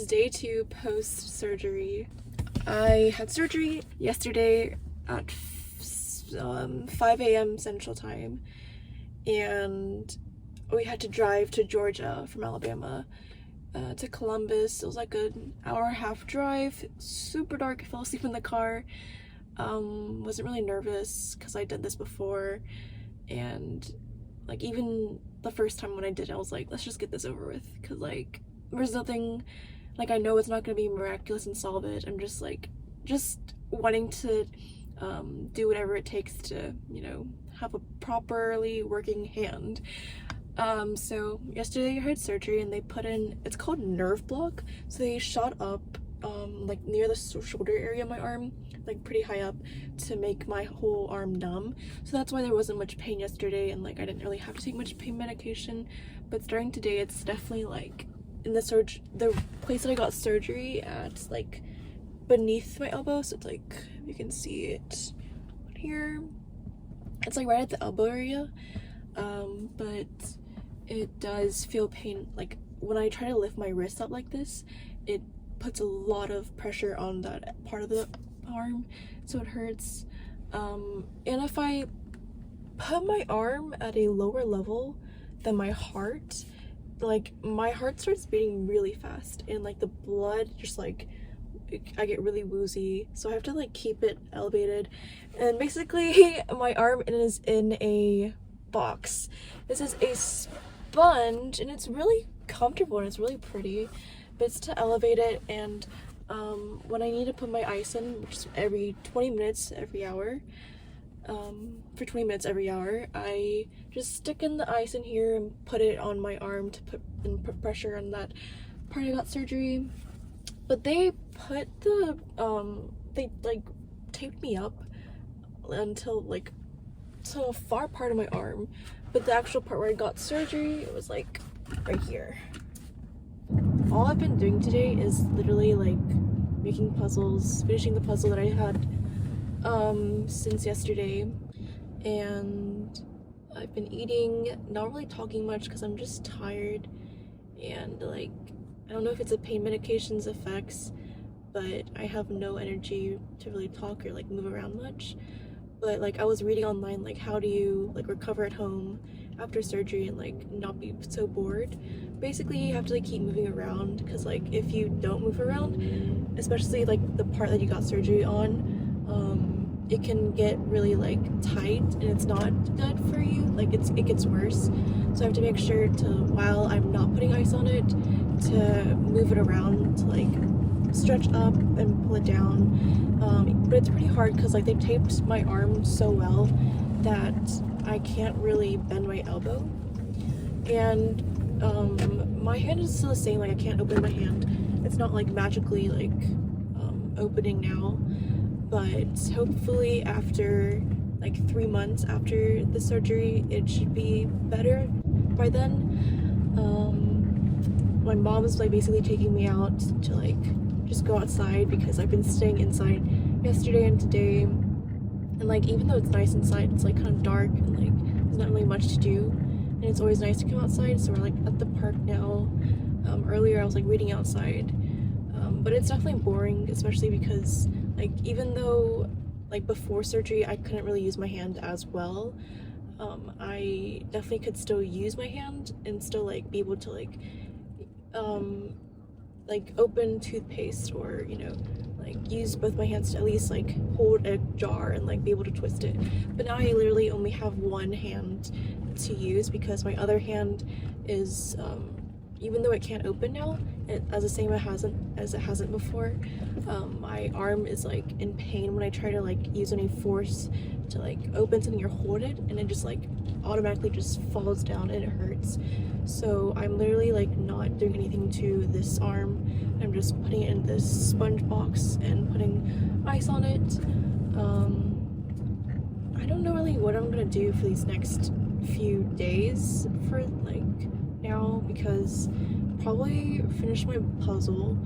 is day 2 post-surgery. I had surgery yesterday at 5 a.m. Central Time, and we had to drive to Georgia from Alabama to Columbus. It was like an hour-and-a-half drive, super dark. I fell asleep in the car. Wasn't really nervous because I did this before, and like even the first time when I did it, I was like, let's just get this over with, because like there's nothing, like I know it's not gonna be miraculous and solve it. I'm just like wanting to do whatever it takes to, you know, have a properly working hand. So yesterday I had surgery and they put in, it's called nerve block. So they shot up like near the shoulder area of my arm, like pretty high up, to make my whole arm numb. So that's why there wasn't much pain yesterday, and like I didn't really have to take much pain medication. But starting today, it's definitely like in the place that I got surgery at, like beneath my elbow. So it's like, you can see it here, it's like right at the elbow area. But it does feel pain. Like when I try to lift my wrist up like this, it puts a lot of pressure on that part of the arm, so it hurts. And if I put my arm at a lower level than my heart, like my heart starts beating really fast, and like the blood just like, I get really woozy, so I have to like keep it elevated. And basically my arm is in a box. This is a sponge, and it's really comfortable and it's really pretty, but it's to elevate it. And when I need to put my ice in, which is every 20 minutes every hour, for 20 minutes every hour, I just stick in the ice in here and put it on my arm to put pressure on that part I got surgery. But they put the they like taped me up until like to a far part of my arm, but the actual part where I got surgery, it was like right here. All I've been doing today is literally like making puzzles, finishing the puzzle that I had since yesterday, and I've been eating, not really talking much because I'm just tired, and like I don't know if it's a pain medication's effects, but I have no energy to really talk or like move around much. But like I was reading online, like how do you like recover at home after surgery and like not be so bored. Basically you have to like keep moving around, because like if you don't move around, especially like the part that you got surgery on, it can get really like tight and it's not good for you. Like it gets worse. So I have to make sure to, while I'm not putting ice on it, to move it around, to like stretch up and pull it down. But it's pretty hard because like they taped my arm so well that I can't really bend my elbow. And my hand is still the same, like I can't open my hand. It's not like magically like opening now, but hopefully after like 3 months after the surgery, it should be better by then. My mom is like basically taking me out to like just go outside, because I've been staying inside yesterday and today, and like even though it's nice inside, it's like kind of dark and like there's not really much to do, and it's always nice to come outside. So we're like at the park now. Earlier I was like reading outside, but it's definitely boring, especially because like even though like before surgery I couldn't really use my hand as well, I definitely could still use my hand and still like be able to like open toothpaste, or you know, like use both my hands to at least like hold a jar and like be able to twist it. But now I literally only have one hand to use, because my other hand is even though it can't open now, as the same as it hasn't before, my arm is like in pain when I try to like use any force to like open something or hold it, and it just like automatically just falls down and it hurts. So I'm literally like not doing anything to this arm. I'm just putting it in this sponge box and putting ice on it. I don't know really what I'm gonna do for these next few days for like now, because probably finish my puzzle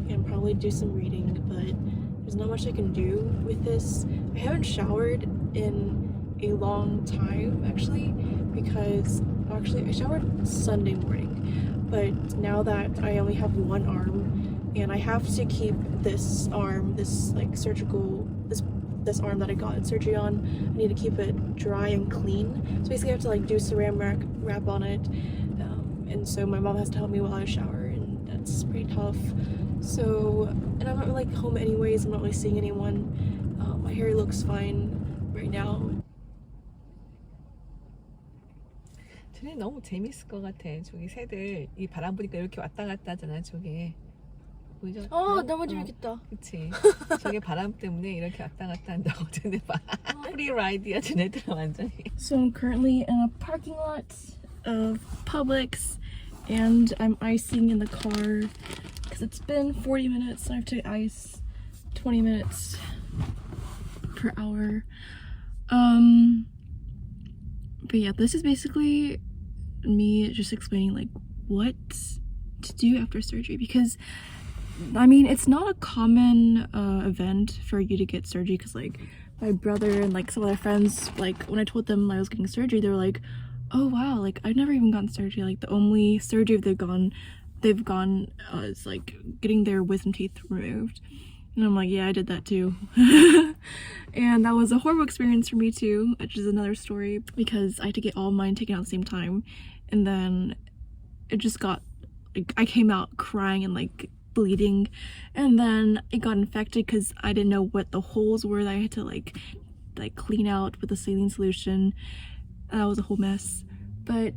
and probably do some reading, but there's not much I can do with this. I haven't showered in a long time actually, because I showered Sunday morning, but now that I only have one arm and I have to keep this arm, this like surgical, this arm that I got surgery on, I need to keep it dry and clean. So basically I have to like do saran wrap on it, and so my mom has to help me while I shower, and that's pretty tough. So, and I'm not like home anyways, I'm not really seeing anyone. My hair looks fine right now. 쟤네 너무 재밌을 것 같아. 저기 새들 이 바람 부니까 이렇게 왔다 갔다 하잖아. 저게 보이죠? 너무 재밌겠다. 그치. 저게 바람 때문에 이렇게 왔다 갔다 한다고. 쟤네 봐. 프리 라이드야 쟤네들은 완전히. So I'm currently in a parking lot of Publix, and I'm icing in the car because it's been 40 minutes. I have to ice 20 minutes per hour. But yeah, this is basically me just explaining like what to do after surgery, because I mean it's not a common event for you to get surgery, because like my brother and like some other friends, like when I told them I was getting surgery, they were like, oh wow, like I've never even gotten surgery. Like the only surgery they've gone is like getting their wisdom teeth removed. And I'm like, yeah, I did that too. And that was a horrible experience for me too, which is another story, because I had to get all mine taken out at the same time. And then it just got, like, I came out crying and like bleeding. And then it got infected because I didn't know what the holes were that I had to like clean out with a saline solution. That was a whole mess. But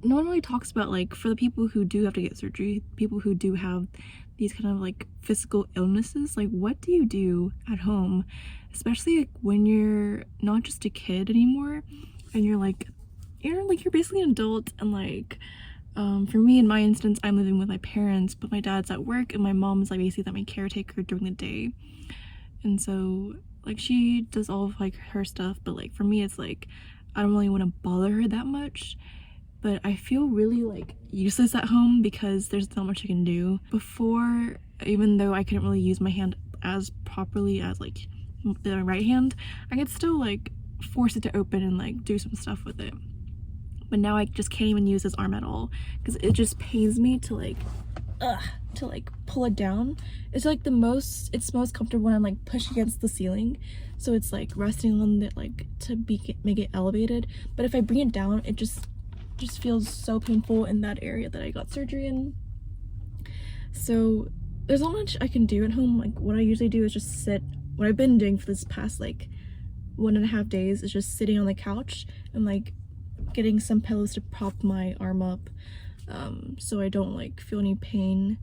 no one really talks about, like, for the people who do have to get surgery, people who do have these kind of like physical illnesses, like what do you do at home, especially like when you're not just a kid anymore and you're basically an adult. And like for me, in my instance, I'm living with my parents, but my dad's at work and my mom's like basically my caretaker during the day, and so like she does all of like her stuff, but like for me it's like I don't really want to bother her that much. But I feel really like useless at home because there's not much I can do. Before, even though I couldn't really use my hand as properly as like the right hand, I could still like force it to open and like do some stuff with it. But now I just can't even use this arm at all because it just pains me to like pull it down. It's like it's most comfortable when I'm like pushed against the ceiling, so it's like resting on it like to make it elevated. But if I bring it down, it just feels so painful in that area that I got surgery in. So there's not much I can do at home. Like what I usually do is just sit. What I've been doing for this past like 1.5 days is just sitting on the couch and like getting some pillows to prop my arm up, so I don't like feel any pain.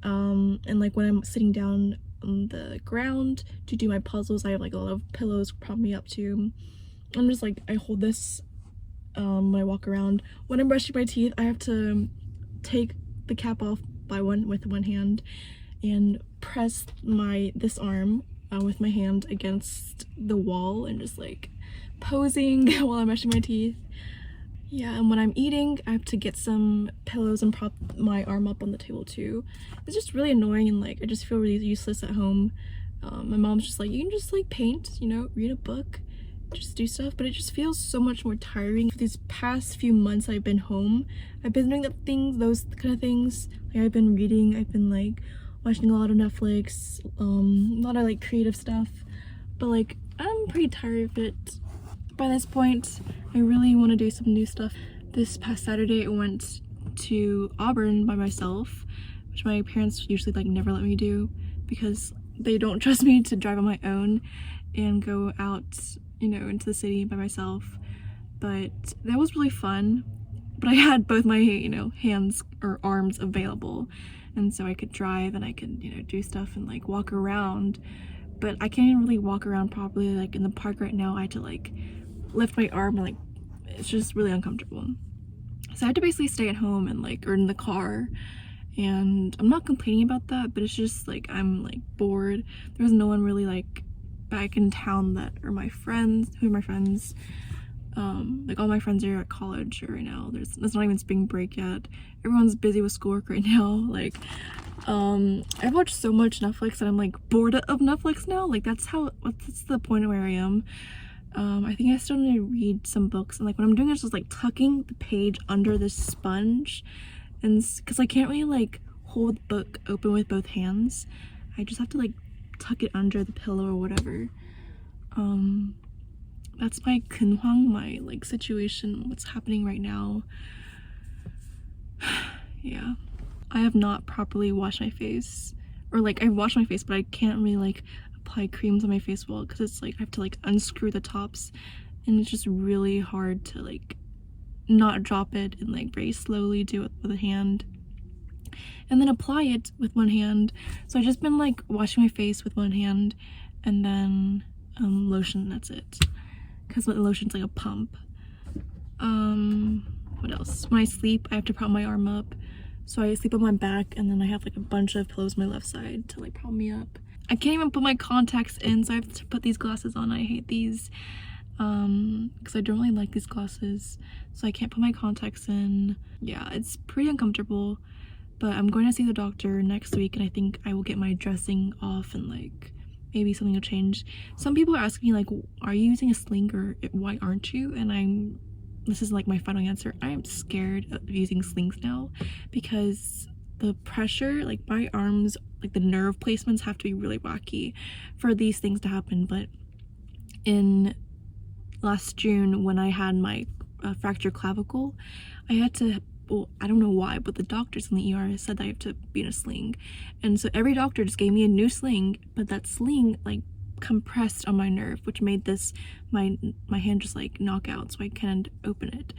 And like when I'm sitting down on the ground to do my puzzles, I have like a lot of pillows to prop me up too. I'm just like, I hold this when I walk around. When I'm brushing my teeth, I have to take the cap off with one hand and press this arm with my hand against the wall and just like posing while I'm brushing my teeth. Yeah, and when I'm eating, I have to get some pillows and prop my arm up on the table too. It's just really annoying, and like I just feel really useless at home. My mom's just like, you can just like paint, you know, read a book, just do stuff, but it just feels so much more tiring. For these past few months I've been home, I've been doing those kind of things. Like I've been reading, I've been like watching a lot of Netflix, a lot of like creative stuff, but like I'm pretty tired of it. By this point, I really want to do some new stuff. This past Saturday I went to Auburn by myself, which my parents usually like never let me do because they don't trust me to drive on my own and go out, you know, into the city by myself. But that was really fun. But I had both my, you know, hands or arms available, and so I could drive and I could, you know, do stuff and like walk around. But I can't even really walk around properly. Like in the park right now, I had to like lift my arm and like it's just really uncomfortable. So I had to basically stay at home and like, or in the car, and I'm not complaining about that, but it's just like I'm like bored. There's no one really like back in town that are my friends. Who are my friends? Like all my friends are at college right now. It's not even spring break yet. Everyone's busy with schoolwork right now. Like I've watched so much Netflix that I'm like bored of Netflix now. Like that's the point where I am. I think I still need to read some books, and like what I'm doing is just like tucking the page under this sponge, and because I can't really like hold the book open with both hands. I just have to like tuck it under the pillow or whatever. That's my kunhwang, my like situation, what's happening right now. Yeah, I have not properly washed my face, or like I've washed my face, but I can't really like apply creams on my face well because it's like I have to like unscrew the tops, and it's just really hard to like not drop it and like very slowly do it with a hand and then apply it with one hand. So I've just been like washing my face with one hand and then lotion, that's it, because the lotion's like a pump. What else? When I sleep, I have to prop my arm up, so I sleep on my back, and then I have like a bunch of pillows on my left side to like prop me up. I can't even put my contacts in, so I have to put these glasses on. I hate these because I don't really like these glasses, so I can't put my contacts in. Yeah, it's pretty uncomfortable, but I'm going to see the doctor next week, and I think I will get my dressing off and like maybe something will change. Some people are asking me like, are you using a sling or why aren't you? And this is like my final answer. I am scared of using slings now because the pressure, like my arms, like the nerve placements have to be really wacky for these things to happen. But in last June, when I had my fractured clavicle, I had to, well, I don't know why, but the doctors in the ER said that I have to be in a sling. And so every doctor just gave me a new sling, but that sling like compressed on my nerve, which made this, my hand just like knock out, so I can't open it.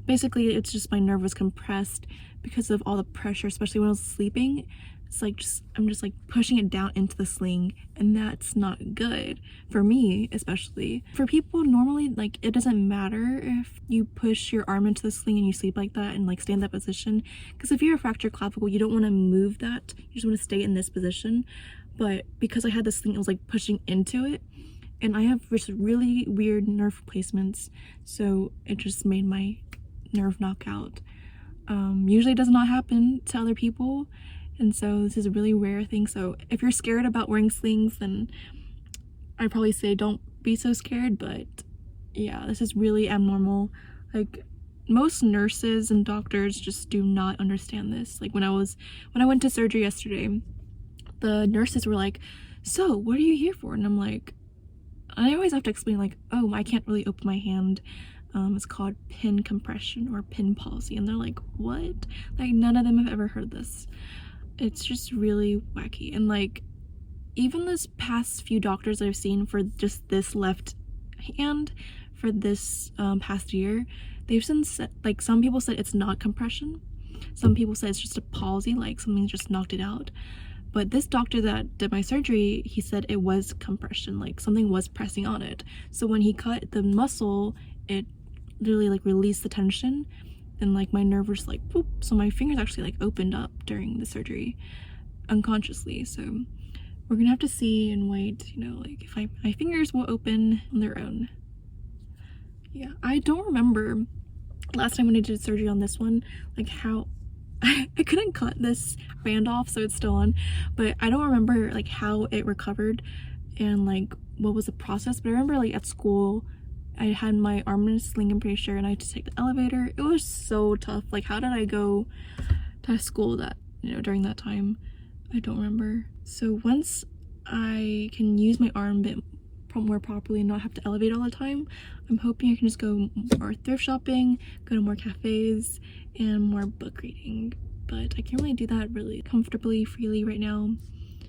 Basically, it's just my nerve was compressed because of all the pressure, especially when I was sleeping. It's like I'm just like pushing it down into the sling, and that's not good for me, especially. For people normally, like it doesn't matter if you push your arm into the sling and you sleep like that and like stay in that position, because if you have a fractured clavicle, you don't want to move that, you just want to stay in this position. But because I had this thing, it was like pushing into it, and I have just really weird nerve placements, so it just made my nerve knock out. Usually it does not happen to other people, and so this is a really rare thing. So if you're scared about wearing slings, then I'd probably say don't be so scared. But yeah, this is really abnormal. Like most nurses and doctors just do not understand this. Like when I went to surgery yesterday, the nurses were like, so what are you here for? And I'm like, I always have to explain like, oh, I can't really open my hand. It's called pin compression or pin palsy. And they're like, what? Like none of them have ever heard this. It's just really wacky. And like even this past few doctors I've seen for just this left hand for this past year, they've said, like some people said it's not compression, some people said it's just a palsy, like something just knocked it out. But this doctor that did my surgery, he said it was compression, like something was pressing on it. So when he cut the muscle, it literally like released the tension, and like my nerve was like boop. So my fingers actually like opened up during the surgery unconsciously. So we're gonna have to see and wait, you know, like if my fingers will open on their own. Yeah, I don't remember last time when I did surgery on this one, like how I couldn't cut this band off, so it's still on, but I don't remember like how it recovered and like what was the process. But I remember like at school I had my arm in a sling, I'm pretty sure, and I had to take the elevator. It was so tough. Like how did I go to school that, you know, during that time? I don't remember. So once I can use my arm a bit more properly and not have to elevate all the time, I'm hoping I can just go more thrift shopping, go to more cafes, and more book reading. But I can't really do that really comfortably, freely right now,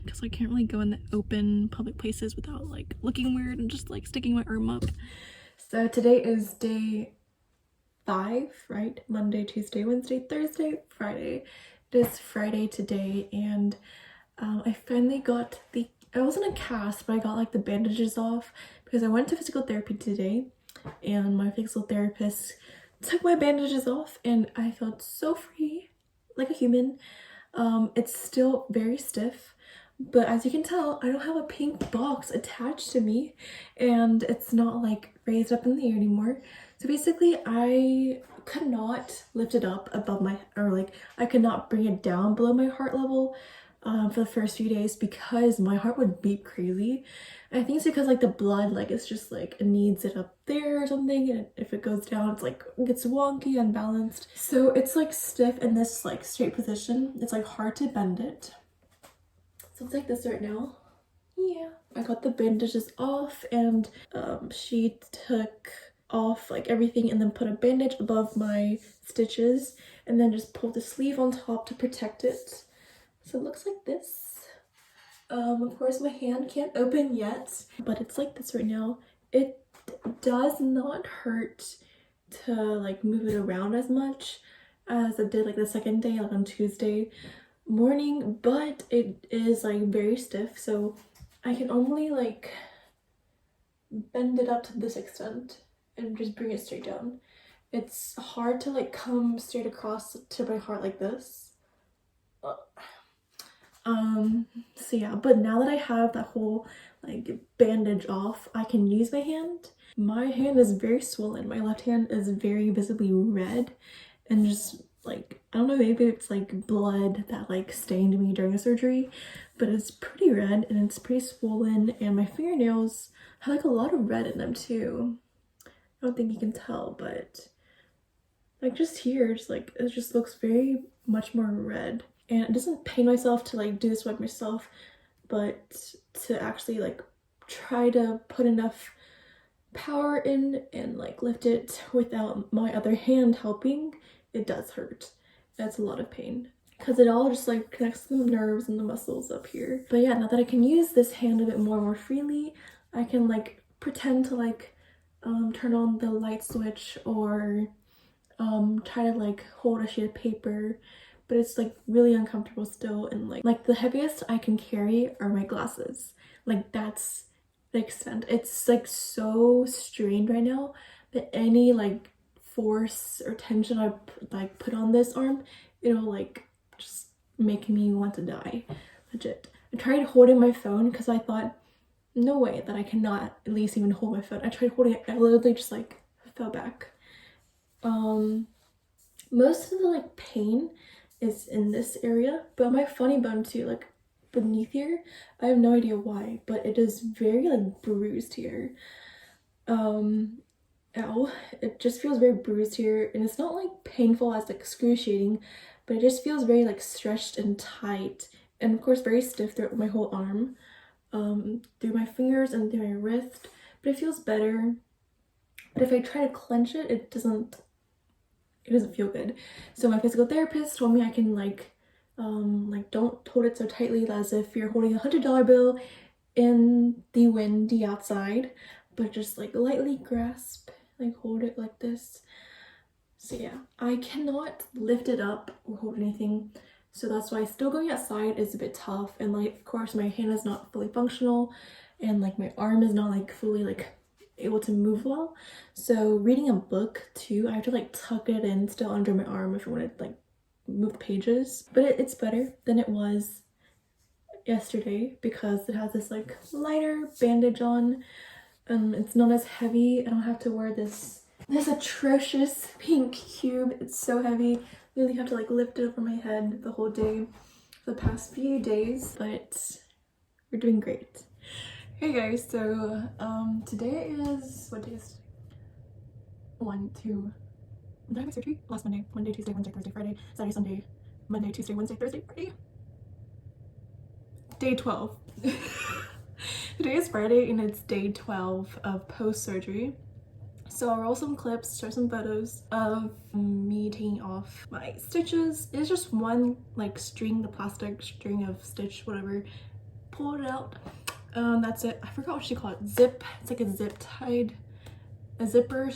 because I can't really go in the open public places without like looking weird and just like sticking my arm up. So today is day 5, right? Monday, Tuesday, Wednesday, Thursday, Friday. It is Friday today, and I finally got I wasn't a cast, but I got like the bandages off because I went to physical therapy today, and my physical therapist took my bandages off, and I felt so free, like a human. It's still very stiff, but as you can tell, I don't have a pink box attached to me, and it's not like raised up in the air anymore. So basically I could not lift it up above my, or like I could not bring it down below my heart level for the first few days because my heart would beat crazy. I think it's because like the blood, like it's just like it needs it up there or something, and if it goes down it's like it gets wonky, unbalanced. So it's like stiff in this like straight position. It's like hard to bend it. So it's like this right now. Yeah, I got the bandages off, and she took off like everything and then put a bandage above my stitches and then just pulled the sleeve on top to protect it. So it looks like this. Of course my hand can't open yet, but it's like this right now. It does not hurt to like move it around as much as it did like the second day, like on Tuesday morning, but it is like very stiff, so I can only like bend it up to this extent and just bring it straight down. It's hard to like come straight across to my heart like this. So yeah, but now that I have that whole like bandage off, I can use my hand. My hand is very swollen. My left hand is very visibly red, and just like, I don't know, maybe it's like blood that like stained me during the surgery, but it's pretty red and it's pretty swollen, and my fingernails have like a lot of red in them too. I don't think you can tell, but like just here, it's like it just looks very much more red. And it doesn't pain myself to like do this by myself, but to actually like try to put enough power in and like lift it without my other hand helping, it does hurt. That's a lot of pain because it all just like connects to the nerves and the muscles up here. But yeah, now that I can use this hand a bit more freely, I can like pretend to like turn on the light switch or try to like hold a sheet of paper, but it's like really uncomfortable still. And like the heaviest I can carry are my glasses. Like that's the extent. It's like so strained right now that any like force or tension I like put on this arm, it'll like just make me want to die, legit. I tried holding my phone because I thought, no way that I cannot at least even hold my phone. I tried holding it, I literally just like fell back. Most of the like pain is in this area, but my funny bone too, like beneath here, I have no idea why, but it is very like bruised here. Ow, it just feels very bruised here, and it's not like painful as like excruciating, but it just feels very like stretched and tight, and of course very stiff throughout my whole arm, through my fingers and through my wrist, but it feels better. But if I try to clench it, it doesn't feel good. So my physical therapist told me I can like don't hold it so tightly as if you're holding $100 bill in the windy outside, but just like lightly grasp, like hold it like this. So yeah, I cannot lift it up or hold anything, so that's why still going outside is a bit tough. And like of course my hand is not fully functional, and like my arm is not like fully like able to move well. So reading a book too, I have to like tuck it in still under my arm if I want to like move pages. But it's better than it was yesterday because it has this like lighter bandage on. It's not as heavy. I don't have to wear this atrocious pink cube. It's so heavy. I really have to like lift it over my head the whole day for the past few days, but we're doing great. Hey guys, so today is, what day is did I have my surgery? Last Monday, Tuesday, Wednesday, Thursday, Friday, Saturday, Sunday, Monday, Tuesday, Wednesday, Thursday, Friday. Day 12. Today is Friday and it's day 12 of post-surgery. So I'll roll some clips, show some photos of me taking off my stitches. It's just one like string, the plastic string of stitch, whatever. Pull it out. That's it. I forgot what she called it. Zip. It's like a zip tied, a zipper.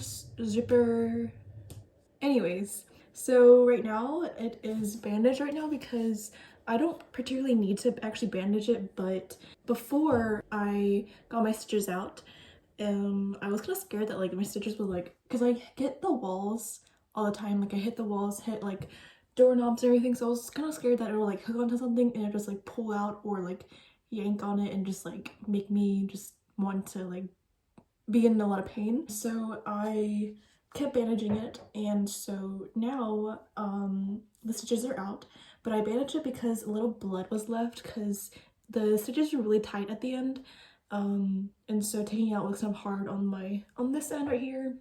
Anyways, so right now it is bandaged right now because I don't particularly need to actually bandage it, but before I got my stitches out, I was kind of scared that like my stitches would like, because I hit the walls all the time, like I hit the walls, hit like doorknobs and everything, so I was kind of scared that it will like hook onto something and it just like pull out or like yank on it and just like make me just want to like be in a lot of pain. So I kept bandaging it, and so now the stitches are out, but I bandaged it because a little blood was left because the stitches were really tight at the end. And so taking it out was kind of hard on this end right here.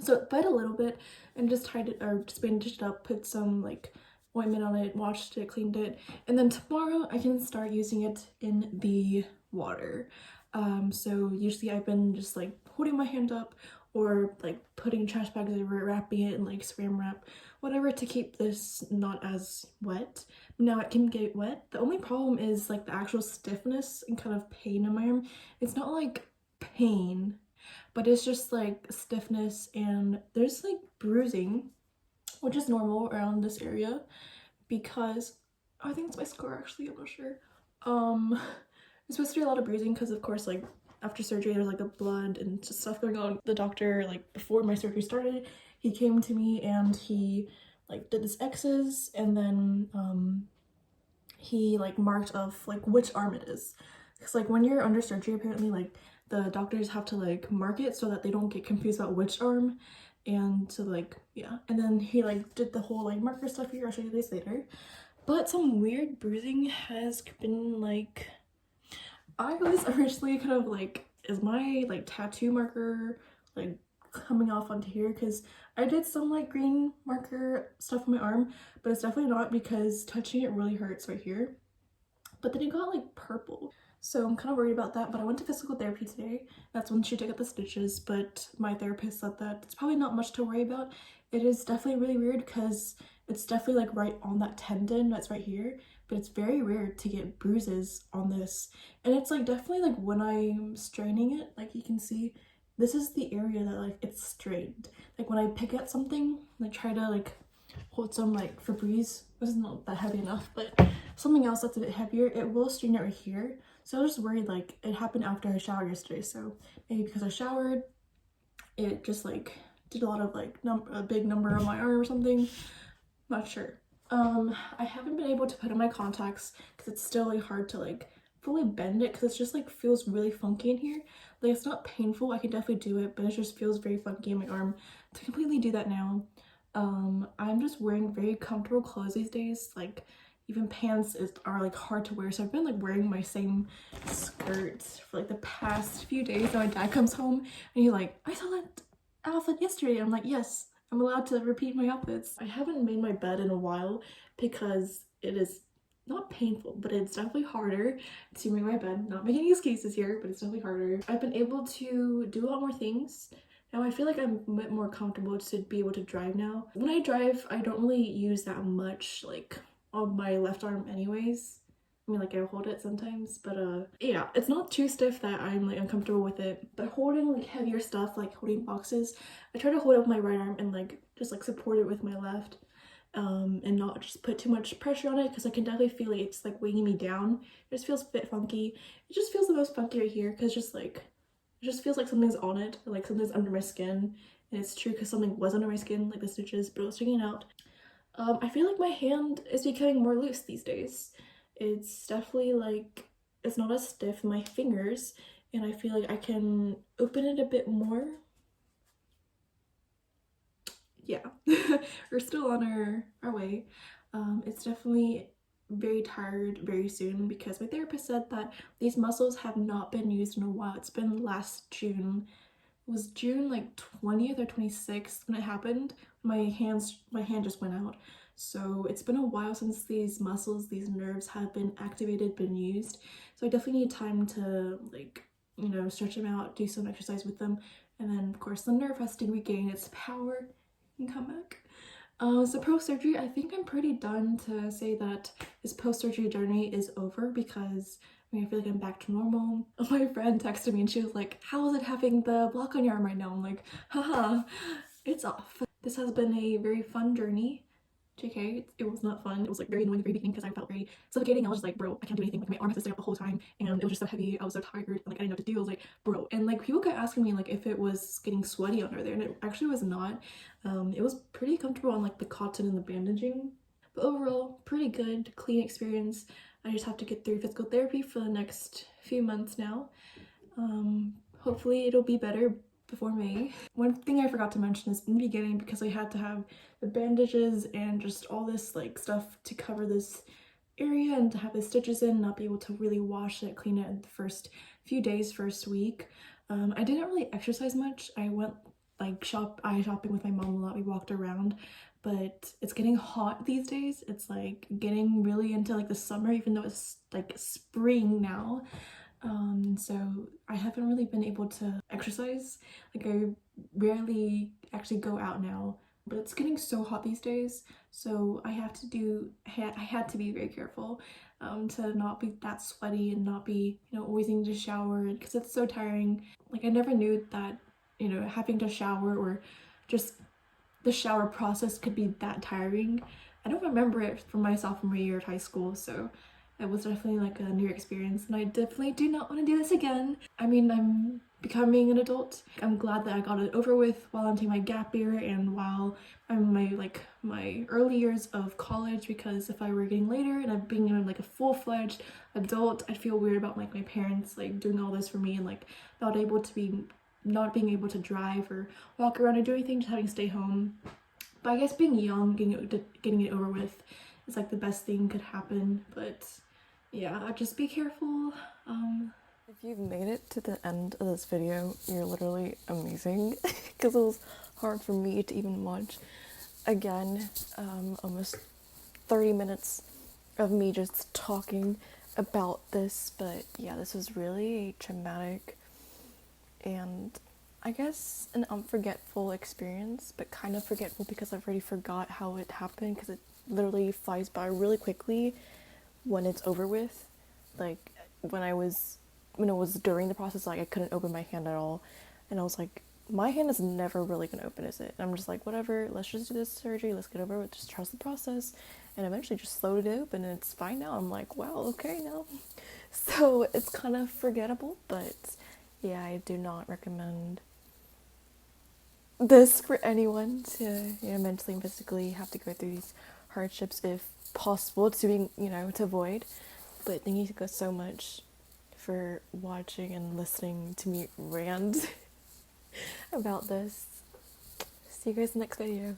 So it bled a little bit and just tied it, or just bandaged it up, put some like ointment on it, washed it, cleaned it, and then tomorrow I can start using it in the water. So usually I've been just like holding my hand up or like putting trash bags over it, wrapping it in like saran wrap, whatever, to keep this not as wet. Now it can get wet. The only problem is like the actual stiffness and kind of pain in my arm. It's not like pain, but it's just like stiffness, and there's like bruising, which is normal around this area because I think it's my scar actually, I'm not sure. It's supposed to be a lot of bruising because of course like after surgery there's like a blood and just stuff going on. The doctor, like before my surgery started, he came to me and he like did this X's, and then he like marked off like which arm it is, because like when you're under surgery apparently like the doctors have to like mark it so that they don't get confused about which arm. And so like yeah, and then he like did the whole like marker stuff here. I'll show you this later. But some weird bruising has been like, I was originally kind of like, is my like tattoo marker like coming off onto here? Because I did some like green marker stuff on my arm, but it's definitely not, because touching it really hurts right here. But then it got like purple, so I'm kind of worried about that. But I went to physical therapy today. That's when she took out the stitches, but my therapist said that it's probably not much to worry about. It is definitely really weird because it's definitely like right on that tendon that's right here, but it's very rare to get bruises on this. And it's like definitely like when I'm straining it, like you can see, this is the area that like it's strained. Like when I pick at something, like try to like hold some like Febreze, this is not that heavy enough, but something else that's a bit heavier, it will strain it right here. So I was just worried like it happened after I showered yesterday, so maybe because I showered it just like did a lot of like a big number on my arm or something. Not sure. I haven't been able to put on my contacts because it's still like hard to like fully bend it, because it's just like feels really funky in here. Like it's not painful, I can definitely do it, but it just feels very funky in my arm to completely do that now. I'm just wearing very comfortable clothes these days. Like even pants are like hard to wear, so I've been like wearing my same skirts for like the past few days. And my dad comes home and he's like, I saw that outfit yesterday. I'm like, yes, I'm allowed to repeat my outfits. I haven't made my bed in a while because it is not painful, but it's definitely harder to make my bed. Not making excuses here, but it's definitely harder. I've been able to do a lot more things. Now I feel like I'm a bit more comfortable to be able to drive now. When I drive, I don't really use that much like on my left arm anyways. I mean, like I hold it sometimes, but yeah, it's not too stiff that I'm like uncomfortable with it. But holding like heavier stuff, like holding boxes, I try to hold it with my right arm and like just like support it with my left, and not just put too much pressure on it, because I can definitely feel like it's like weighing me down. It just feels a bit funky. It just feels the most funky right here, because just like it just feels like something's on it, or like something's under my skin. And it's true because something was under my skin, like the stitches, but it was sticking out. I feel like my hand is becoming more loose these days. It's definitely like, it's not as stiff in my fingers, and I feel like I can open it a bit more. Yeah, we're still on our way. It's definitely very tired very soon, because my therapist said that these muscles have not been used in a while. It's been last June. It was June like 20th or 26th when it happened. My hand just went out. So it's been a while since these muscles, these nerves have been activated, been used. So I definitely need time to like, you know, stretch them out, do some exercise with them. And then of course the nerve has to regain its power and come back. So post-surgery, I think I'm pretty done to say that this post-surgery journey is over, because I mean, I feel like I'm back to normal. My friend texted me and she was like, how is it having the block on your arm right now? I'm like, haha, it's off. This has been a very fun journey. JK, it was not fun. It was like very annoying at the very beginning because I felt very suffocating. I was just like, bro, I can't do anything. Like my arm has to stay up the whole time, and it was just so heavy. I was so tired, and like I didn't know what to do. I was like, bro, and like people kept asking me like if it was getting sweaty under there, and it actually was not. It was pretty comfortable on like the cotton and the bandaging, but overall pretty good, clean experience. I just have to get through physical therapy for the next few months now. Hopefully it'll be better, before May. One thing I forgot to mention is in the beginning, because I had to have the bandages and just all this like stuff to cover this area and to have the stitches in, not be able to really wash it, clean it the first few days, first week. I didn't really exercise much. I went like shopping with my mom a lot. We walked around, but it's getting hot these days. It's like getting really into like the summer, even though it's like spring now. So I haven't really been able to exercise. Like I rarely actually go out now, but it's getting so hot these days, so I had to be very careful to not be that sweaty and not be, you know, always needing to shower, because it's so tiring. Like I never knew that, you know, having to shower or just the shower process could be that tiring. I don't remember it from my sophomore year of high school, so it was definitely like a new experience, and I definitely do not want to do this again. I mean, I'm becoming an adult. I'm glad that I got it over with while I'm taking my gap year and while I'm in my early years of college, because if I were getting later and I'm being like a full-fledged adult, I'd feel weird about like my parents like doing all this for me and like not being able to drive or walk around or do anything, just having to stay home. But I guess being young, getting it over with is like the best thing could happen. But yeah, just be careful. If you've made it to the end of this video, you're literally amazing, because it was hard for me to even watch. Again, almost 30 minutes of me just talking about this, but yeah, this was really traumatic and I guess an unforgettable experience, but kind of forgetful because I've already forgot how it happened, because it literally flies by really quickly when it's over with. Like when it was during the process, like I couldn't open my hand at all, and I was like, my hand is never really gonna open, is it? And I'm just like, whatever, let's just do this surgery, let's get over it, just trust the process. And eventually just slowed it open and it's fine now. I'm like, wow, okay now. So it's kind of forgettable, but yeah, I do not recommend this for anyone to, you know, mentally and physically have to go through these hardships if possible to avoid. But thank you guys so much for watching and listening to me rant about this. See you guys in the next video.